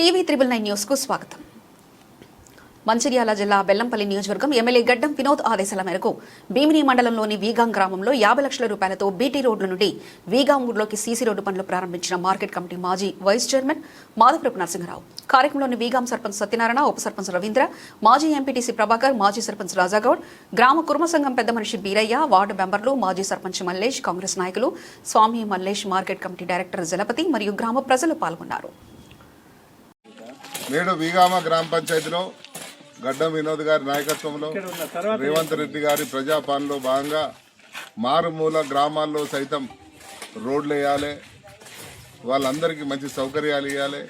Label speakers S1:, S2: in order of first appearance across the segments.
S1: TV9 news కు స్వాగతం. మంచిర్యాల జిల్లా బెల్లంపల్లి నియోజకవర్గం ఎమ్మెల్యే గడ్డం వినోద్ ఆదేశాల మేరకు భీమిని మండలంలోని వీగాం గ్రామంలో 50 లక్షల రూపాయలతో బీటీ రోడ్ల నుండి వీగాం ఊర్లోకి సీసీ రోడ్డు పనులు ప్రారంభించిన మార్కెట్ కమిటీ మాజీ వైస్ చైర్మన్ మాధవరపు నరసింహరావు. కార్యక్రమంలోని వీగాం సర్పంచ్ సత్యనారాయణ, ఉప సర్పంచ్ రవీంద్ర, మాజీ ఎంపీటీసీ ప్రభాకర్, మాజీ సర్పంచ్ రాజాగౌడ్, గ్రామ కుర్మ సంఘం పెద్ద మనిషి బీరయ్య, వార్డు మెంబర్లు, మాజీ సర్పంచ్ మల్లేష్, కాంగ్రెస్ నాయకులు Swami Mallesh, market committee director Jalapathi మరియు గ్రామ ప్రజలు పాల్గొన్నారు.
S2: నేడు వీగామ గ్రామ పంచాయతీలో గడ్డం వినోద్ గారి నాయకత్వంలో రేవంత్ రెడ్డి గారి ప్రజాపాలనలో భాగంగా మారుమూల గ్రామాల్లో సైతం రోడ్లు వేయాలి, వాళ్ళందరికీ మంచి సౌకర్యాలు ఇవ్వాలి,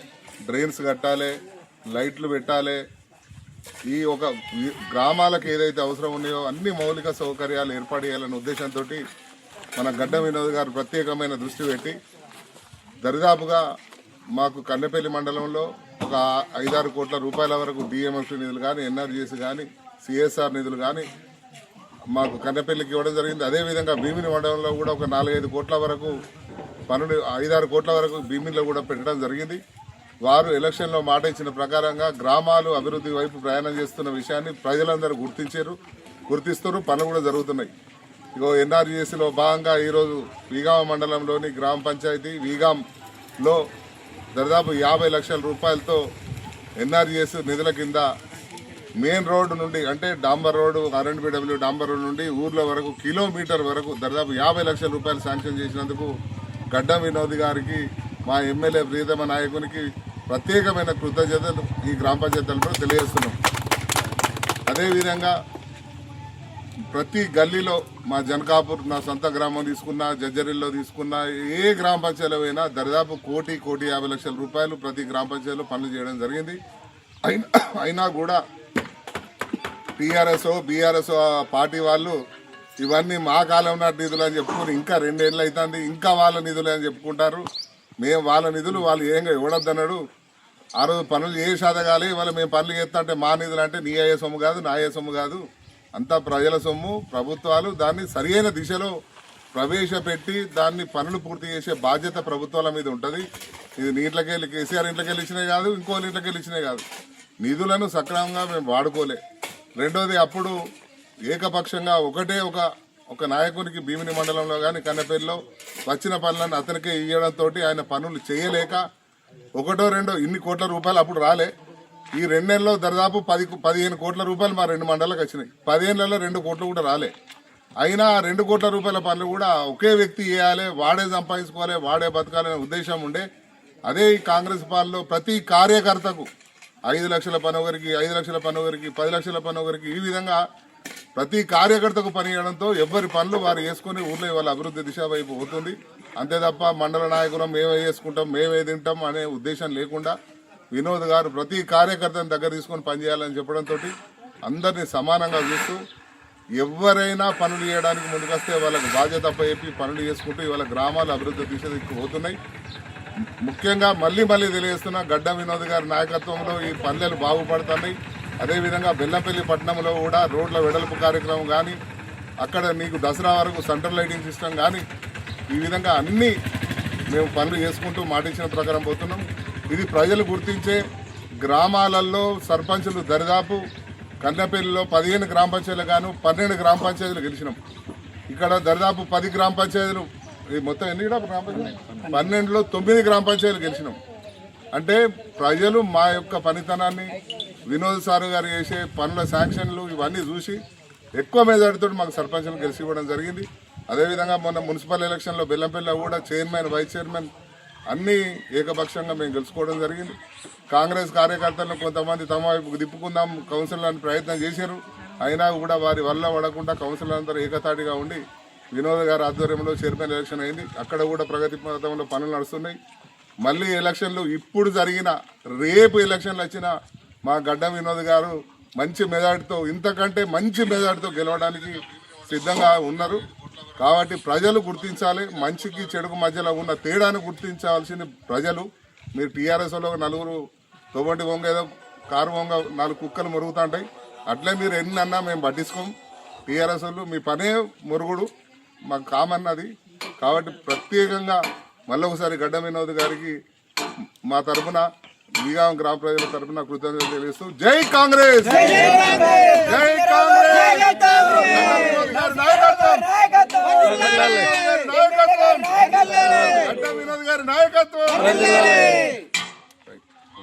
S2: డ్రైన్స్ కట్టాలి, లైట్లు పెట్టాలి. ఈ ఒక గ్రామాలకు ఏదైతే అవసరం ఉన్నాయో అన్ని మౌలిక సౌకర్యాలు ఏర్పాటు చేయాలనే ఉద్దేశంతో మన గడ్డం వినోద్ గారు ప్రత్యేకమైన దృష్టి పెట్టి దరిదాపుగా మాకు కన్నెపల్లి మండలంలో ఒక 5-6 కోట్ల రూపాయల వరకు డిఎంఎఫ్ నిధులు కానీ, ఎన్ఆర్జీఎస్ కానీ, సిఎస్ఆర్ నిధులు కానీ మాకు కన్నెపల్లికి ఇవ్వడం జరిగింది. అదేవిధంగా భీమిని మండలంలో కూడా ఒక 4-5 కోట్ల వరకు పనులు, 5-6 కోట్ల వరకు భీమిలో కూడా పెట్టడం జరిగింది. వారు ఎలక్షన్లో మాట ఇచ్చిన ప్రకారంగా గ్రామాలు అభివృద్ధి వైపు ప్రయాణం చేస్తున్న విషయాన్ని ప్రజలందరూ గుర్తిస్తారు, పనులు కూడా జరుగుతున్నాయి. ఇగో ఎన్ఆర్జీఎస్లో భాగంగా ఈరోజు వీగామ మండలంలోని గ్రామ పంచాయతీ వీగాంలో దాదాపు 50 లక్షల రూపాయలతో ఎన్ఆర్జీఎస్ నిధుల కింద మెయిన్ రోడ్డు నుండి, అంటే డాంబర్ రోడ్డు, RNBW డాంబర్ రోడ్డు నుండి ఊర్ల వరకు కిలోమీటర్ వరకు దాదాపు 50 లక్షల రూపాయలు శాంక్షన్ చేసినందుకు గడ్డం వినోద్ గారికి, మా ఎమ్మెల్యే ప్రియతమ నాయకునికి ప్రత్యేకమైన కృతజ్ఞతలు ఈ గ్రామ పంచాయతీలో తెలియజేస్తున్నాం. అదేవిధంగా ప్రతి గల్లీలో మా జనకాపూర్, నా సొంత గ్రామం తీసుకున్నా, జజ్జరిల్లో తీసుకున్నా, ఏ గ్రామ పంచాయతీలో అయినా దాదాపు 1,50 లక్షల రూపాయలు ప్రతి గ్రామ పంచాయతీలో పనులు చేయడం జరిగింది. అయినా కూడా టీఆర్ఎస్ బీఆర్ఎస్ పార్టీ వాళ్ళు ఇవన్నీ మా కాలం నాటి నిధులు అని చెప్పుకుని ఇంకా 2 ఏళ్ళు అవుతుంది, ఇంకా వాళ్ళ నిధులు అని చెప్పుకుంటారు. మేము వాళ్ళ నిధులు వాళ్ళు ఏంగా ఇవ్వడద్దన్నాడు. ఆ రోజు పనులు ఏ శాతగాలి, ఇవాళ మేము పనులు చేస్తా అంటే మా నిధులు అంటే నీ అయ్యే సొమ్ము కాదు, నా అయ్యే సొమ్ము కాదు, అంతా ప్రజల సొమ్ము. ప్రభుత్వాలు దాన్ని సరియైన దిశలో ప్రవేశపెట్టి దాన్ని పనులు పూర్తి చేసే బాధ్యత ప్రభుత్వాల మీద ఉంటుంది. ఇది నీళ్ళకెళ్ళి కేసీఆర్ ఇంట్లోకెళ్ళి ఇచ్చినే కాదు, ఇంకో ఇంట్లోకెళ్ళి ఇచ్చినే కాదు. నిధులను సక్రమంగా మేము వాడుకోలే. రెండోది, అప్పుడు ఏకపక్షంగా ఒక నాయకునికి భీమిని మండలంలో కానీ కన్నెపల్లిలో వచ్చిన పనులను అతనికే ఇవ్వడంతో ఆయన పనులు చేయలేక 1-2 ఇన్ని కోట్ల రూపాయలు అప్పుడు రాలే. ఈ 2 నెలల్లో దాదాపు 15 కోట్ల రూపాయలు మా 2 మండలాలకు వచ్చినాయి. 15 నెలల్లో 2 కోట్లు కూడా రాలే. అయినా 2 కోట్ల రూపాయల పనులు కూడా ఒకే వ్యక్తి చేయాలి, వాడే సంపాదించుకోవాలి, వాడే బతకాలనే ఉద్దేశం ఉండే. అదే ఈ కాంగ్రెస్ పాలనలో ప్రతి కార్యకర్తకు 5 లక్షల పని ఒకరికి, 5 లక్షల పని ఒకరికి, 10 లక్షల పని ఒకరికి, ఈ విధంగా ప్రతి కార్యకర్తకు పని చేయడంతో ఎవరి పనులు వారు చేసుకుని ఊర్లో వాళ్ళ అభివృద్ధి దిశ వైపు పోతుంది. అంతే తప్ప మండల నాయకులం మేమే చేసుకుంటాం, మేమే తింటాం అనే ఉద్దేశం లేకుండా వినోద్ గారు ప్రతి కార్యకర్తను దగ్గర తీసుకొని పనిచేయాలని చెప్పడంతో అందరినీ సమానంగా చూస్తూ ఎవరైనా పనులు చేయడానికి ముందుకొస్తే వాళ్ళకి బాధ్యత అప్పచెప్పి పనులు చేసుకుంటూ ఇవాళ గ్రామాల అభివృద్ధి దిశకు పోతున్నాయి. ముఖ్యంగా మళ్ళీ తెలియజేస్తున్నా, గడ్డం వినోద్ గారి నాయకత్వంలో ఈ పల్లెలు బాగుపడుతున్నాయి. అదేవిధంగా బెల్లంపల్లి పట్టణంలో కూడా రోడ్ల వెడల్పు కార్యక్రమం కానీ, అక్కడ నీకు దసరా వరకు సెంట్రల్ లైటింగ్ సిస్టమ్ కానీ, ఈ విధంగా అన్నీ మేము పనులు చేసుకుంటూ మాటించిన ప్రకారం పోతున్నాం. ఇది ప్రజలు గుర్తించే గ్రామాలలో సర్పంచులు దరిదాపు కన్నెపల్లిలో 15 గ్రామ పంచాయతీలు గాను 12 గ్రామ పంచాయతీలు గెలిచినాం. ఇక్కడ దరిదాపు 10 గ్రామ పంచాయతీలు, మొత్తం ఎన్ని గ్రామ పంచాయతీలు 12లో 9 గ్రామ పంచాయతీలు గెలిచినాం. అంటే ప్రజలు మా యొక్క పనితనాన్ని, వినోద్ సారు గారు చేసే పనుల శాంక్షన్లు ఇవన్నీ చూసి ఎక్కువ మెజార్టీతో మాకు సర్పంచ్లు గెలిచి ఇవ్వడం జరిగింది. అదేవిధంగా మొన్న మున్సిపల్ ఎలక్షన్లో బెల్లంపల్లిలో కూడా చైర్మన్, వైస్ చైర్మన్ అన్నీ ఏకపక్షంగా మేము గెలుచుకోవడం జరిగింది. కాంగ్రెస్ కార్యకర్తలను కొంతమంది తమ వైపు తిప్పుకుందాం కౌన్సిలర్ని ప్రయత్నం చేశారు. అయినా కూడా వారి వల్ల పడకుండా కౌన్సిలర్లందరూ ఏకతాటిగా ఉండి వినోద్ గారి ఆధ్వర్యంలో చైర్మన్ ఎలక్షన్ అయింది. అక్కడ కూడా ప్రగతి పథంలో పనులు నడుస్తున్నాయి. మళ్ళీ ఎలక్షన్లు ఇప్పుడు జరిగిన, రేపు ఎలక్షన్లు వచ్చిన మా గడ్డం వినోద్ గారు మంచి మెజార్టీతో, ఇంతకంటే మంచి మెజార్టీతో గెలవడానికి సిద్ధంగా ఉన్నారు. కాబట్టి ప్రజలు గుర్తించాలి, మంచికి చెడుకు మధ్యలో ఉన్న తేడాను గుర్తించాల్సిన ప్రజలు. మీరు టీఆర్ఎస్లో 4 తోబంటి వంగ ఏదో కారు వంగ 4 కుక్కలు మురుగుతుంటాయి, అట్లే మీరు ఎన్ని అన్నా మేము పట్టించుకోం. టీఆర్ఎస్ వాళ్ళు మీ పనే మురుగుడు, మాకు కామన్ అది. కాబట్టి ప్రత్యేకంగా మళ్ళీ ఒకసారి గడ్డం వినోద్ గారికి మా తరఫున వీగాం గ్రామ ప్రజల తరపున కృతజ్ఞతలు తెలియజేస్తూ జై కాంగ్రెస్, జై కాంగ్రెస్, వినోద్ గారి నాయకత్వం,